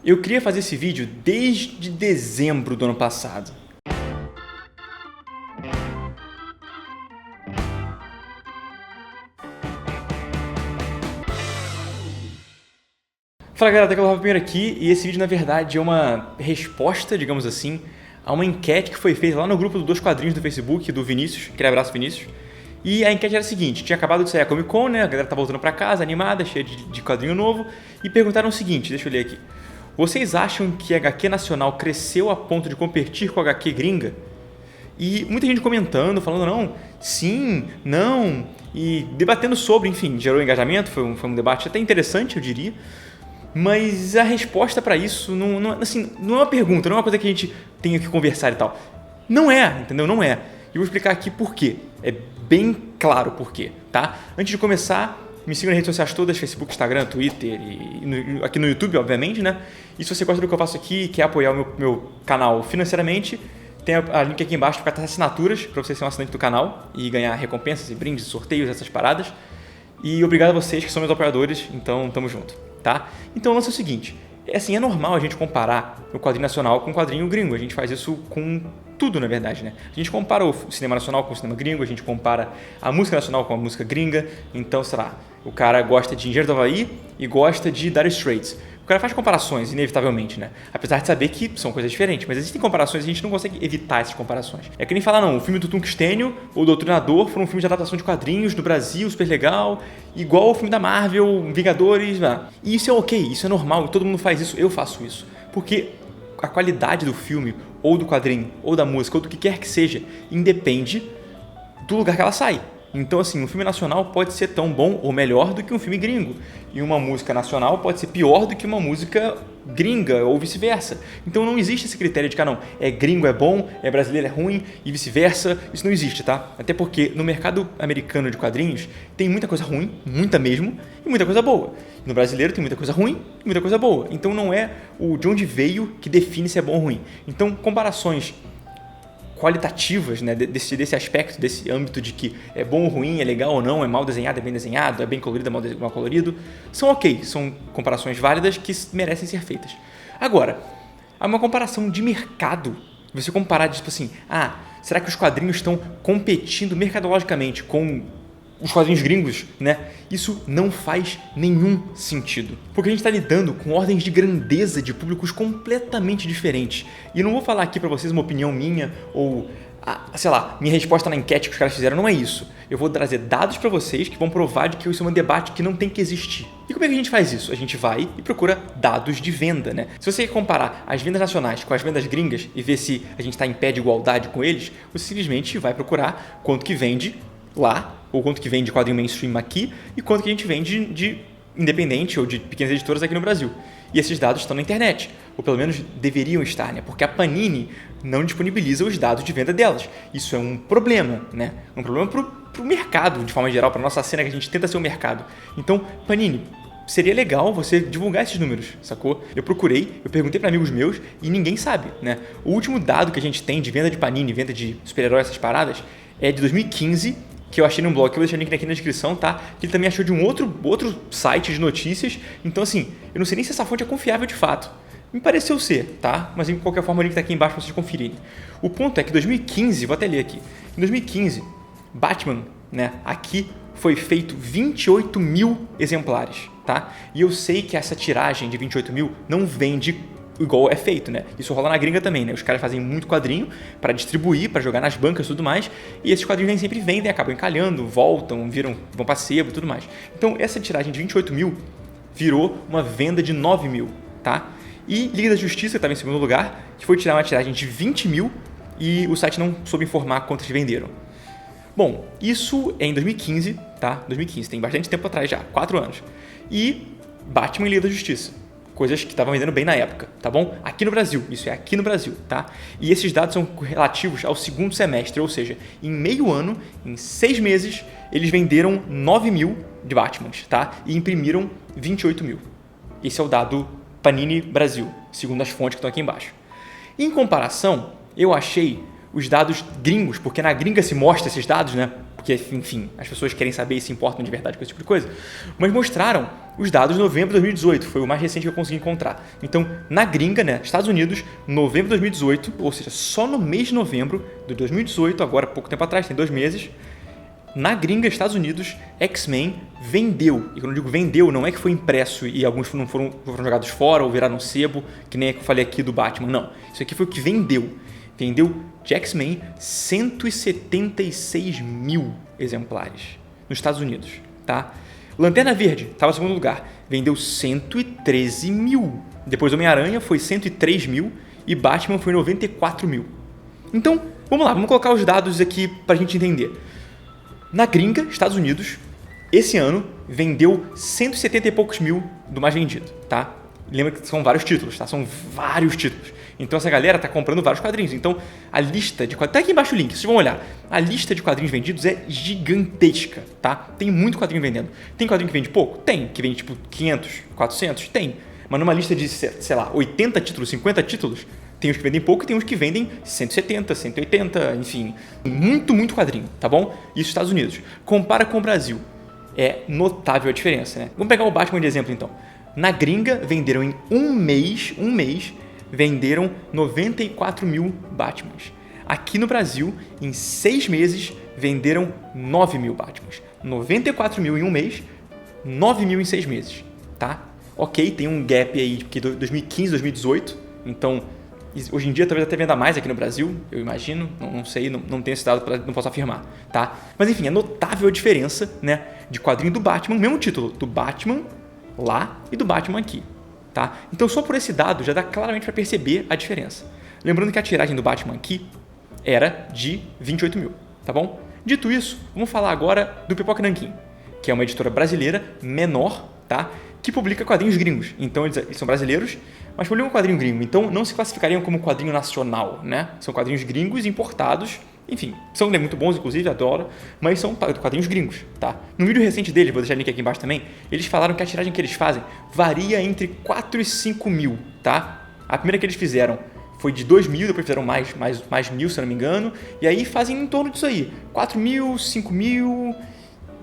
Eu queria fazer esse vídeo desde dezembro do ano passado. Fala galera, Tecla Rafa primeiro aqui, e esse vídeo na verdade é uma resposta, digamos assim, a uma enquete que foi feita lá no grupo do Dois Quadrinhos do Facebook, do Vinícius, aquele abraço Vinícius. E a enquete era a seguinte: tinha acabado de sair a Comic Con, né? A galera tá voltando pra casa, animada, cheia de quadrinho novo, e perguntaram o seguinte, deixa eu ler aqui. Vocês acham que a HQ nacional cresceu a ponto de competir com a HQ gringa? E muita gente comentando, falando não, sim, não, e debatendo sobre, enfim, gerou engajamento, foi um debate até interessante, eu diria. Mas a resposta para isso não é uma pergunta, não é uma coisa que a gente tenha que conversar e tal. Não é, entendeu? Não é. E eu vou explicar aqui por quê. É bem claro por quê, tá? Antes de começar, me sigam nas redes sociais todas, Facebook, Instagram, Twitter e aqui no YouTube, obviamente, né? E se você gosta do que eu faço aqui e quer apoiar o meu canal financeiramente, tem a link aqui embaixo para assinaturas, para você ser um assinante do canal e ganhar recompensas e brindes, sorteios, essas paradas. E obrigado a vocês que são meus apoiadores, então tamo junto, tá? Então o lance é o seguinte, é normal a gente comparar o quadrinho nacional com o quadrinho gringo, a gente faz isso com tudo, na verdade, né? A gente compara o cinema nacional com o cinema gringo, a gente compara a música nacional com a música gringa, então, sei lá, o cara gosta de Engenheiros do Havaí e gosta de Dire Straits. O cara faz comparações, inevitavelmente, né? Apesar de saber que são coisas diferentes, mas existem comparações e a gente não consegue evitar essas comparações. É que nem falar, não, o filme do Tungstênio ou do Doutrinador foram um filme de adaptação de quadrinhos no Brasil, super legal, igual o filme da Marvel, Vingadores, né? E isso é ok, isso é normal, todo mundo faz isso, eu faço isso. Porque a qualidade do filme, ou do quadrinho, ou da música, ou do que quer que seja, independe do lugar que ela sai. Então, assim, um filme nacional pode ser tão bom ou melhor do que um filme gringo. E uma música nacional pode ser pior do que uma música gringa ou vice-versa. Então não existe esse critério de que, não, é gringo é bom, é brasileiro é ruim e vice-versa. Isso não existe, tá? Até porque no mercado americano de quadrinhos tem muita coisa ruim, muita mesmo, e muita coisa boa. No brasileiro tem muita coisa ruim e muita coisa boa. Então não é o de onde veio que define se é bom ou ruim. Então comparações qualitativas, né, desse aspecto, desse âmbito de que é bom ou ruim, é legal ou não, é mal desenhado, é bem desenhado, é bem colorido, é mal colorido, são ok, são comparações válidas que merecem ser feitas. Agora, há uma comparação de mercado, você comparar, tipo assim, será que os quadrinhos estão competindo mercadologicamente com os quadrinhos gringos, né? Isso não faz nenhum sentido. Porque a gente está lidando com ordens de grandeza de públicos completamente diferentes. E eu não vou falar aqui para vocês uma opinião minha ou, sei lá, minha resposta na enquete que os caras fizeram, não é isso. Eu vou trazer dados para vocês que vão provar de que isso é um debate que não tem que existir. E como é que a gente faz isso? A gente vai e procura dados de venda, né? Se você comparar as vendas nacionais com as vendas gringas e ver se a gente está em pé de igualdade com eles, você simplesmente vai procurar quanto que vende lá, ou quanto que vende de quadrinho mainstream aqui e quanto que a gente vende de independente ou de pequenas editoras aqui no Brasil. E esses dados estão na internet, ou pelo menos deveriam estar, né? Porque a Panini não disponibiliza os dados de venda delas. Isso é um problema, né? Um problema pro mercado, de forma geral, para nossa cena que a gente tenta ser o mercado. Então, Panini, seria legal você divulgar esses números, sacou? Eu procurei, eu perguntei para amigos meus e ninguém sabe, né? O último dado que a gente tem de venda de Panini, venda de super-heróis, essas paradas, é de 2015, que eu achei num blog, que eu vou deixar o link aqui na descrição, tá? Que ele também achou de um outro site de notícias. Então, assim, eu não sei nem se essa fonte é confiável de fato. Me pareceu ser, tá? Mas, de qualquer forma, o link tá aqui embaixo para vocês conferirem. O ponto é que em 2015, vou até ler aqui. Em 2015, Batman, né, aqui foi feito 28 mil exemplares, tá? E eu sei que essa tiragem de 28 mil não vende igual é feito, né? Isso rola na gringa também, né? Os caras fazem muito quadrinho para distribuir, para jogar nas bancas e tudo mais, e esses quadrinhos nem sempre vendem, acabam encalhando, vão para sebo e tudo mais. Então, essa tiragem de 28 mil virou uma venda de 9 mil, tá? E Liga da Justiça, que estava em segundo lugar, que foi tirar uma tiragem de 20 mil e o site não soube informar quantos venderam. Bom, isso é em 2015, tá? 2015, tem bastante tempo atrás já, 4 anos. E Batman e Liga da Justiça. Coisas que estavam vendendo bem na época, tá bom? Aqui no Brasil, isso é aqui no Brasil, tá? E esses dados são relativos ao segundo semestre, ou seja, em meio ano, em 6 meses, eles venderam 9 mil de Batmans, tá? E imprimiram 28 mil. Esse é o dado Panini Brasil, segundo as fontes que estão aqui embaixo. Em comparação, eu achei os dados gringos, porque na gringa se mostra esses dados, né? Porque, enfim, as pessoas querem saber e se importam de verdade com esse tipo de coisa. Mas mostraram os dados de novembro de 2018, foi o mais recente que eu consegui encontrar. Então, na gringa, né, Estados Unidos, novembro de 2018, ou seja, só no mês de novembro de 2018, agora pouco tempo atrás, tem 2 meses, na gringa, Estados Unidos, X-Men vendeu. E quando eu digo vendeu, não é que foi impresso e alguns não foram jogados fora ou viraram sebo, que nem é que eu falei aqui do Batman, não. Isso aqui foi o que vendeu. Vendeu de X-Men 176 mil exemplares nos Estados Unidos, tá? Lanterna Verde estava em segundo lugar, vendeu 113 mil. Depois Homem-Aranha foi 103 mil e Batman foi 94 mil. Então, vamos lá, vamos colocar os dados aqui para a gente entender. Na gringa, Estados Unidos, esse ano vendeu 170 e poucos mil do mais vendido, tá? Lembra que são vários títulos, tá? São vários títulos. Então essa galera tá comprando vários quadrinhos. Então a lista de quadrinhos... Tá aqui embaixo o link, vocês vão olhar. A lista de quadrinhos vendidos é gigantesca, tá? Tem muito quadrinho vendendo. Tem quadrinho que vende pouco? Tem. Que vende tipo 500, 400? Tem. Mas numa lista de, sei lá, 80 títulos, 50 títulos, tem os que vendem pouco e tem os que vendem 170, 180, enfim. Muito quadrinho, tá bom? Isso Estados Unidos. Compara com o Brasil. É notável a diferença, né? Vamos pegar o Batman de exemplo, então. Na gringa, venderam em um mês, venderam 94 mil Batmans. Aqui no Brasil, em 6 meses, venderam 9 mil Batmans. 94 mil em um mês, 9 mil em 6 meses, tá? Ok, tem um gap aí de 2015, 2018, então hoje em dia talvez até venda mais aqui no Brasil, eu imagino, não sei, não tenho esse dado, não posso afirmar, tá? Mas enfim, é notável a diferença, né, de quadrinho do Batman, mesmo título, do Batman lá e do Batman aqui, tá? Então só por esse dado já dá claramente para perceber a diferença. Lembrando que a tiragem do Batman aqui era de 28 mil, tá bom? Dito isso, vamos falar agora do Pipoca Nanquim, que é uma editora brasileira menor, tá? Que publica quadrinhos gringos. Então eles são brasileiros, mas publicam quadrinho gringo. Então não se classificariam como quadrinho nacional, né? São quadrinhos gringos importados. Enfim, são muito bons, inclusive, adoro, mas são quadrinhos gringos, tá? No vídeo recente deles, vou deixar o link aqui embaixo também, eles falaram que a tiragem que eles fazem varia entre 4 e 5 mil, tá? A primeira que eles fizeram foi de 2 mil, depois fizeram mais 1.000, se eu não me engano, e aí fazem em torno disso aí, 4 mil, 5 mil,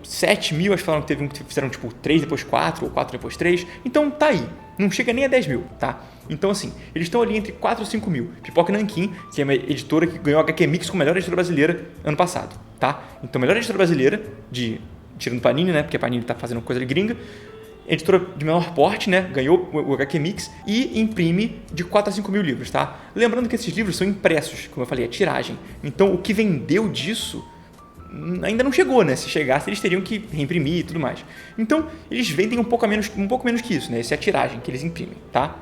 7 mil, acho que falaram que teve um que fizeram tipo 3 depois 4, ou 4 depois 3, então tá aí, não chega nem a 10 mil, tá? Então assim, eles estão ali entre 4 e 5 mil. Pipoca Nanquim, que é uma editora que ganhou a HQ Mix como melhor editora brasileira ano passado, tá? Então melhor editora brasileira, tirando Panini, né, porque a Panini tá fazendo coisa de gringa, editora de menor porte, né, ganhou o HQ Mix e imprime de 4 a 5 mil livros, tá? Lembrando que esses livros são impressos, como eu falei, é tiragem. Então o que vendeu disso ainda não chegou, né? Se chegasse, eles teriam que reimprimir e tudo mais. Então, eles vendem um pouco menos que isso, né? Essa é a tiragem que eles imprimem, tá?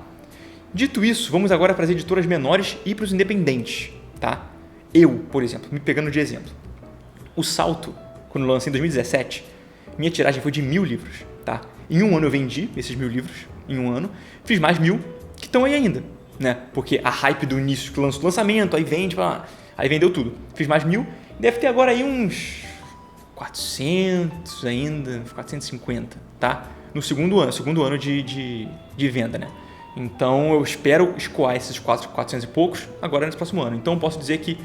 Dito isso, vamos agora para as editoras menores e para os independentes, tá? Eu, por exemplo, me pegando de exemplo. O Salto, quando eu lancei em 2017, minha tiragem foi de 1.000 livros, tá? Em um ano eu vendi esses 1.000 livros, em um ano. Fiz mais 1.000 que estão aí ainda, né? Porque a hype do início, que lança o lançamento, aí vende, aí vendeu tudo. Fiz mais 1.000, deve ter agora aí uns 400 ainda, 450, tá? No segundo ano de venda, né? Então eu espero escoar esses 400 e poucos agora nesse próximo ano. Então eu posso dizer que,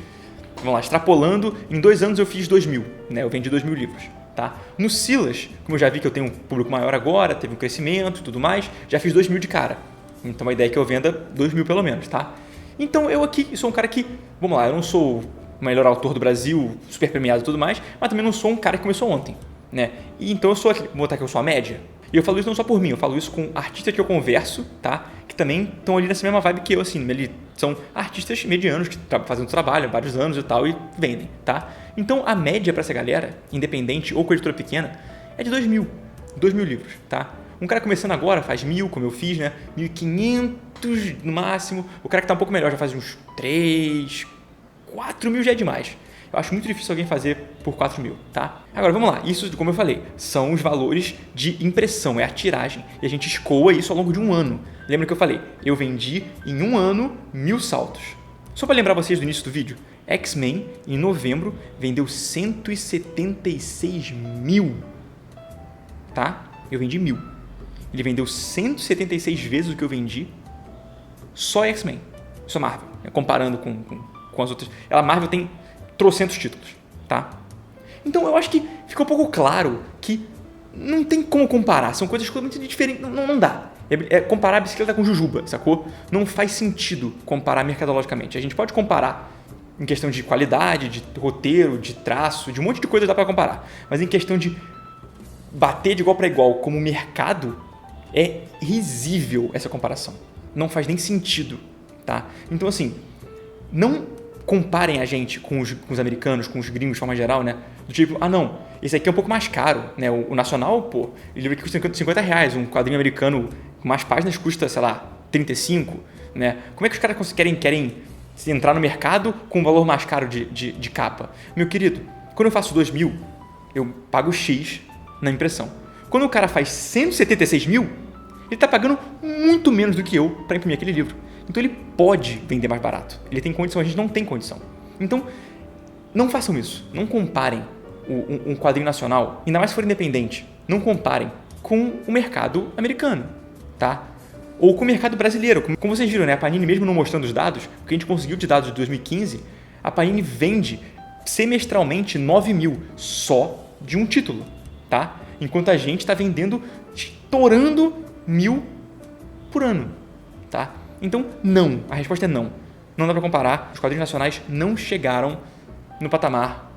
vamos lá, extrapolando, em 2 anos eu fiz 2.000, né? Eu vendi 2.000 livros, tá? No Silas, como eu já vi que eu tenho um público maior agora, teve um crescimento e tudo mais, já fiz 2.000 de cara. Então a ideia é que eu venda 2.000 pelo menos, tá? Então eu aqui sou um cara que, vamos lá, eu não sou o melhor autor do Brasil, super premiado e tudo mais, mas também não sou um cara que começou ontem, né? E então eu sou aqui, vou botar que eu sou a média. E eu falo isso não só por mim, eu falo isso com artistas que eu converso, tá? Que também estão ali nessa mesma vibe que eu, assim, eles são artistas medianos que estão fazendo trabalho há vários anos e tal e vendem, tá? Então a média para essa galera, independente ou com editora pequena, é de 2.000 livros, tá? Um cara começando agora faz 1.000, como eu fiz, né? 1.500 no máximo. O cara que tá um pouco melhor já faz uns 3, 4.000 já é demais. Eu acho muito difícil alguém fazer por 4.000, tá? Agora, vamos lá. Isso, como eu falei, são os valores de impressão, é a tiragem. E a gente escoa isso ao longo de um ano. Lembra que eu falei? Eu vendi em um ano 1.000 saltos. Só para lembrar vocês do início do vídeo, X-Men, em novembro, vendeu 176 mil, tá? Eu vendi 1.000. Ele vendeu 176 vezes o que eu vendi só X-Men. Isso é Marvel, comparando com com as outras. A Marvel tem trocentos títulos, tá? Então eu acho que ficou um pouco claro que não tem como comparar, são coisas completamente diferentes, não dá. Comparar a bicicleta com jujuba, sacou? Não faz sentido comparar mercadologicamente. A gente pode comparar em questão de qualidade, de roteiro, de traço, de um monte de coisa dá pra comparar. Mas em questão de bater de igual para igual como mercado, é risível essa comparação. Não faz nem sentido, tá? Então assim, não comparem a gente com os americanos, com os gringos de forma geral, né? Do tipo, não, esse aqui é um pouco mais caro, né? O nacional, pô, ele livro aqui custa R$50, um quadrinho americano com mais páginas custa, sei lá, 35, né? Como é que os caras querem entrar no mercado com um valor mais caro de capa? Meu querido, quando eu faço 2.000, eu pago X na impressão. Quando o cara faz 176 mil, ele está pagando muito menos do que eu para imprimir aquele livro. Então ele pode vender mais barato. Ele tem condição, a gente não tem condição. Então, não façam isso. Não comparem um quadrinho nacional, ainda mais se for independente, não comparem com o mercado americano, tá? Ou com o mercado brasileiro. Como vocês viram, né? A Panini, mesmo não mostrando os dados, o que a gente conseguiu de dados de 2015, a Panini vende semestralmente 9 mil só de um título, tá? Enquanto a gente está vendendo, estourando 1.000 por ano, tá? Então, não. A resposta é não. Não dá para comparar. Os quadrinhos nacionais não chegaram no patamar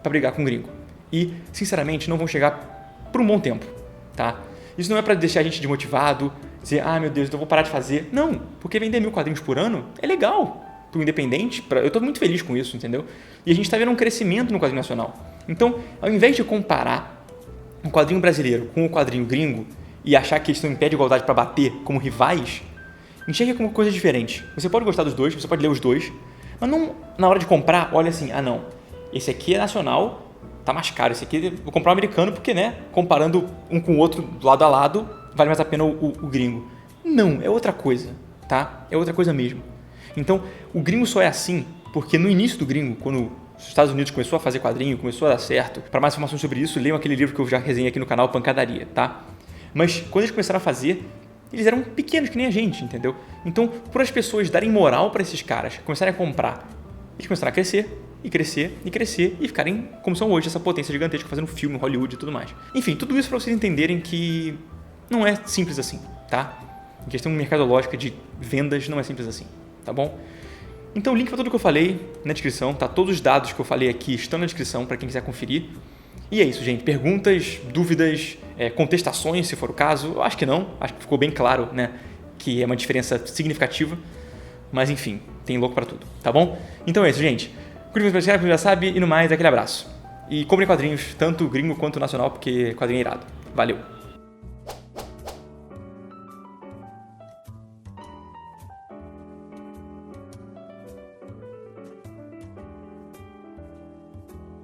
para brigar com o gringo. E, sinceramente, não vão chegar por um bom tempo, tá? Isso não é para deixar a gente desmotivado, dizer, meu Deus, então eu vou parar de fazer. Não, porque vender 1.000 quadrinhos por ano é legal para o independente. Eu estou muito feliz com isso, entendeu? E a gente está vendo um crescimento no quadrinho nacional. Então, ao invés de comparar um quadrinho brasileiro com o quadrinho gringo e achar que eles estão em pé de igualdade para bater como rivais, enxergue como coisa diferente. Você pode gostar dos dois, você pode ler os dois, mas não na hora de comprar, olha assim, não, esse aqui é nacional, tá mais caro, esse aqui vou comprar o americano porque, né, comparando um com o outro lado a lado, vale mais a pena o gringo. Não, é outra coisa, tá? É outra coisa mesmo. Então, o gringo só é assim porque no início do gringo, quando os Estados Unidos começou a fazer quadrinho, começou a dar certo, para mais informações sobre isso, leiam aquele livro que eu já resenhei aqui no canal, Pancadaria, tá? Mas quando eles começaram a fazer, eles eram pequenos que nem a gente, entendeu? Então, por as pessoas darem moral para esses caras, começarem a comprar, eles começaram a crescer, e crescer, e crescer, e ficarem como são hoje, essa potência gigantesca fazendo filme, Hollywood e tudo mais. Enfim, tudo isso para vocês entenderem que não é simples assim, tá? Em questão mercadológica de vendas, não é simples assim, tá bom? Então, o link para tudo que eu falei na descrição, tá? Todos os dados que eu falei aqui estão na descrição para quem quiser conferir. E é isso, gente. Perguntas, dúvidas, contestações, se for o caso. Eu acho que não. Acho que ficou bem claro, né? Que é uma diferença significativa. Mas, enfim, tem louco para tudo, tá bom? Então é isso, gente. Curta o vídeo, como já sabe. E no mais, aquele abraço. E comprem quadrinhos, tanto gringo quanto nacional, porque quadrinho é irado. Valeu!